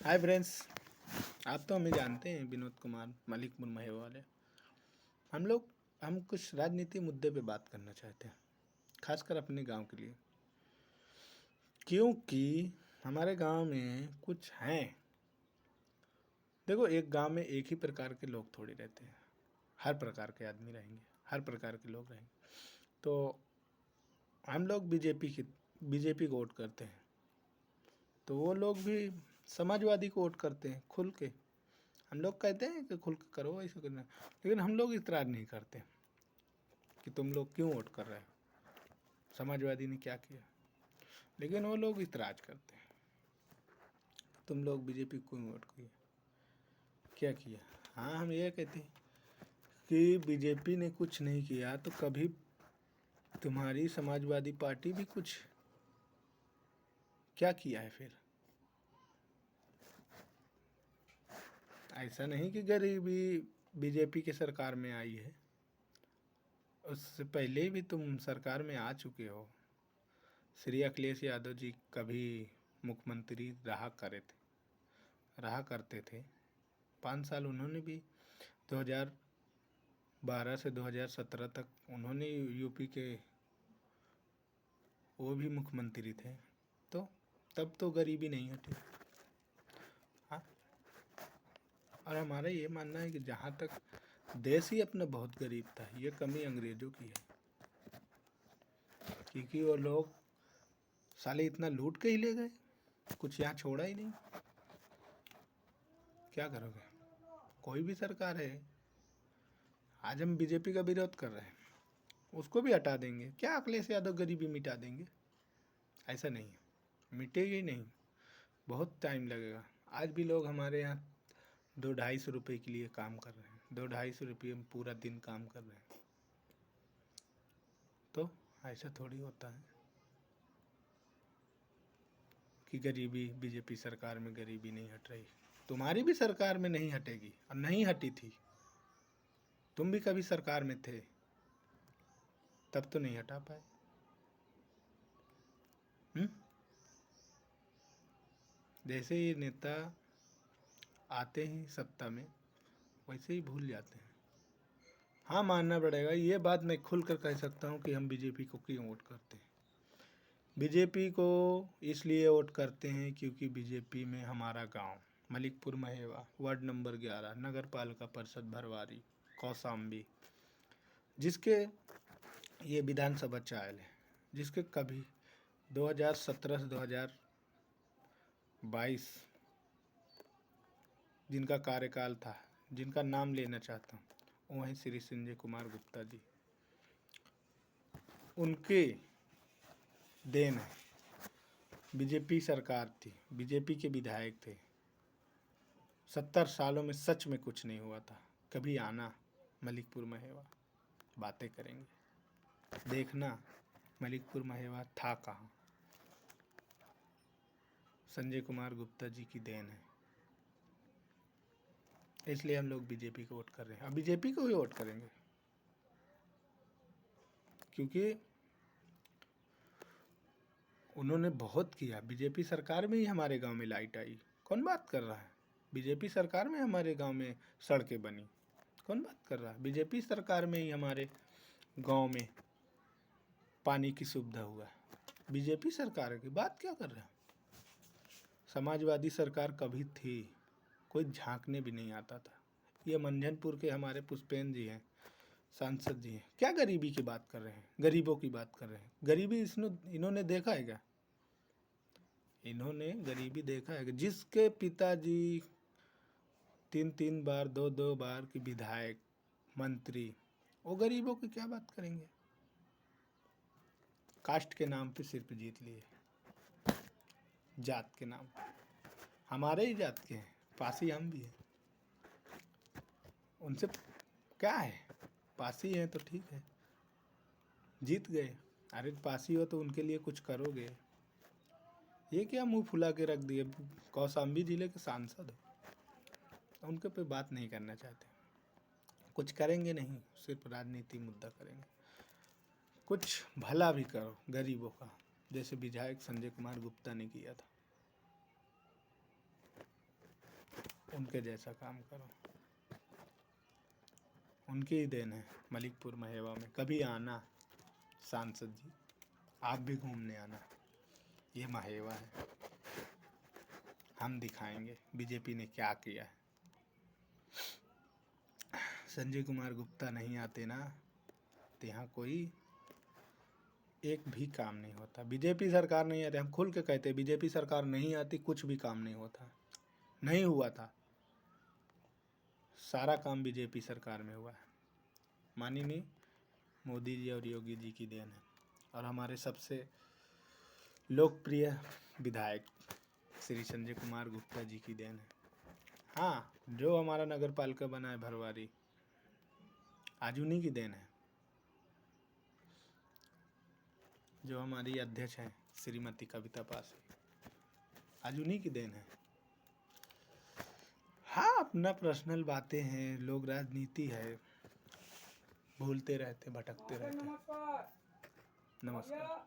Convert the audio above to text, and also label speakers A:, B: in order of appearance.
A: Hi friends. आप तो हमें जानते हैं, विनोद कुमार मलिकपुर महेवा वाले। हम कुछ राजनीति मुद्दे पे बात करना चाहते हैं, खासकर अपने गांव के लिए, क्योंकि हमारे गांव में कुछ हैं। देखो, एक गांव में एक ही प्रकार के लोग थोड़ी रहते हैं, हर प्रकार के आदमी रहेंगे, हर प्रकार के लोग रहेंगे। तो हम लोग बीजेपी को वोट करते हैं, तो वो लोग भी समाजवादी को वोट करते हैं खुल के। हम लोग कहते हैं कि खुल के करो, ऐसा करना, लेकिन हम लोग इतराज़ नहीं करते कि तुम लोग क्यों वोट कर रहे हो, समाजवादी ने क्या किया। लेकिन वो लोग इतराज़ करते हैं, तुम लोग बीजेपी को क्यों वोट किए, क्या किया। हाँ, हम ये कहते हैं कि बीजेपी ने कुछ नहीं किया तो कभी तुम्हारी समाजवादी पार्टी भी कुछ क्या किया है फिर। ऐसा नहीं कि गरीबी बीजेपी की सरकार में आई है, उससे पहले भी तुम सरकार में आ चुके हो। श्री अखिलेश यादव जी कभी मुख्यमंत्री रहा करते थे। 5 साल उन्होंने भी 2012 से 2017 तक उन्होंने यूपी के वो भी मुख्यमंत्री थे, तो तब तो गरीबी नहीं हटी। हाँ, और हमारा ये मानना है कि जहाँ तक देश ही अपना बहुत गरीब था, ये कमी अंग्रेज़ों की है, क्योंकि वो लोग साले इतना लूट के ही ले गए, कुछ यहाँ छोड़ा ही नहीं। क्या करोगे, कोई भी सरकार है। आज हम बीजेपी का विरोध कर रहे हैं, उसको भी हटा देंगे क्या अखिलेश यादव गरीबी मिटा देंगे? ऐसा नहीं है, मिटेगी नहीं, बहुत टाइम लगेगा। आज भी लोग हमारे यहाँ 200-250 रुपये के लिए काम कर रहे हैं, 200-250 रुपये में पूरा दिन काम कर रहे हैं। तो ऐसा थोड़ी होता है कि गरीबी बीजेपी सरकार में गरीबी नहीं हट रही। तुम्हारी भी सरकार में नहीं हटेगी, और नहीं हटी थी। तुम भी कभी सरकार में थे, तब तो नहीं हटा पाए। जैसे ये नेता आते हैं सत्ता में, वैसे ही भूल जाते हैं। हाँ, मानना पड़ेगा, ये बात मैं खुल कर कह सकता हूँ कि हम बीजेपी को क्यों वोट करते हैं। बीजेपी को इसलिए वोट करते हैं क्योंकि बीजेपी में हमारा गांव मलिकपुर महेवा, वार्ड नंबर 11, नगर पालिका परिषद भरवारी, कौशाम्बी, जिसके ये विधानसभा चायल है, जिसके कभी 2017 से 2022 जिनका कार्यकाल था, जिनका नाम लेना चाहता हूँ, वो हैं श्री संजय कुमार गुप्ता जी। उनके देन है, बीजेपी सरकार थी, बीजेपी के विधायक थे। 70 सालों में सच में कुछ नहीं हुआ था। कभी आना मलिकपुर महेवा, बातें करेंगे, देखना मलिकपुर महेवा था कहाँ। संजय कुमार गुप्ता जी की देन है, इसलिए हम लोग बीजेपी को वोट कर रहे हैं, अब बीजेपी को ही वोट करेंगे, क्योंकि उन्होंने बहुत किया। बीजेपी सरकार में ही हमारे गांव में लाइट आई, कौन बात कर रहा है? बीजेपी सरकार में हमारे गांव में सड़कें बनी, कौन बात कर रहा है? बीजेपी सरकार में ही हमारे गांव में पानी की सुविधा हुआ। बीजेपी सरकार की बात क्या कर रहे हैं? समाजवादी सरकार कभी थी, कोई झांकने भी नहीं आता था। ये मंझनपुर के हमारे पुष्पेंद्र जी हैं, सांसद जी हैं, क्या गरीबी की बात कर रहे हैं? गरीबों की बात कर रहे हैं। गरीबी इन्होंने देखा है क्या? इन्होंने गरीबी देखा है कि जिसके पिताजी 3-3 बार 2-2 बार की विधायक, मंत्री, वो गरीबों की क्या बात करेंगे? कास्ट के नाम पे सिर्फ जीत लिए, जात के नाम। हमारे ही जात के हैं, पासी हम भी हैं, उनसे क्या है? पासी हैं तो ठीक है, जीत गए। अरे पासी हो तो उनके लिए कुछ करोगे, ये क्या मुंह फुला के रख दिए? कौशाम्बी जिले के सांसद हो, उनके पे बात नहीं करना चाहते, कुछ करेंगे नहीं, सिर्फ राजनीति मुद्दा करेंगे। कुछ भला भी करो गरीबों का, जैसे विधायक संजय कुमार गुप्ता ने किया था। उनके जैसा काम करो। उनकी ही देन है मलिकपुर महेवा में। कभी आना सांसद जी, आप भी घूमने आना। ये महेवा है, हम दिखाएंगे बीजेपी ने क्या किया है। संजय कुमार गुप्ता नहीं आते ना तो यहाँ कोई एक भी काम नहीं होता। बीजेपी सरकार नहीं आती, हम खुल के कहते बीजेपी सरकार नहीं आती कुछ भी काम नहीं होता। नहीं हुआ था, सारा काम बीजेपी सरकार में हुआ है। माननीय मोदी जी और योगी जी की देन है, और हमारे सबसे लोकप्रिय विधायक श्री संजय कुमार गुप्ता जी की देन है। हाँ, जो हमारा नगर पालिका बना है भरवारी, आज उन्हीं की देन है। जो हमारी अध्यक्ष हैं श्रीमती कविता पासी, आज उन्हीं की देन है। हाँ, अपना पर्सनल बातें हैं, लोग राजनीति है, भूलते रहते, भटकते रहते। नमस्कार।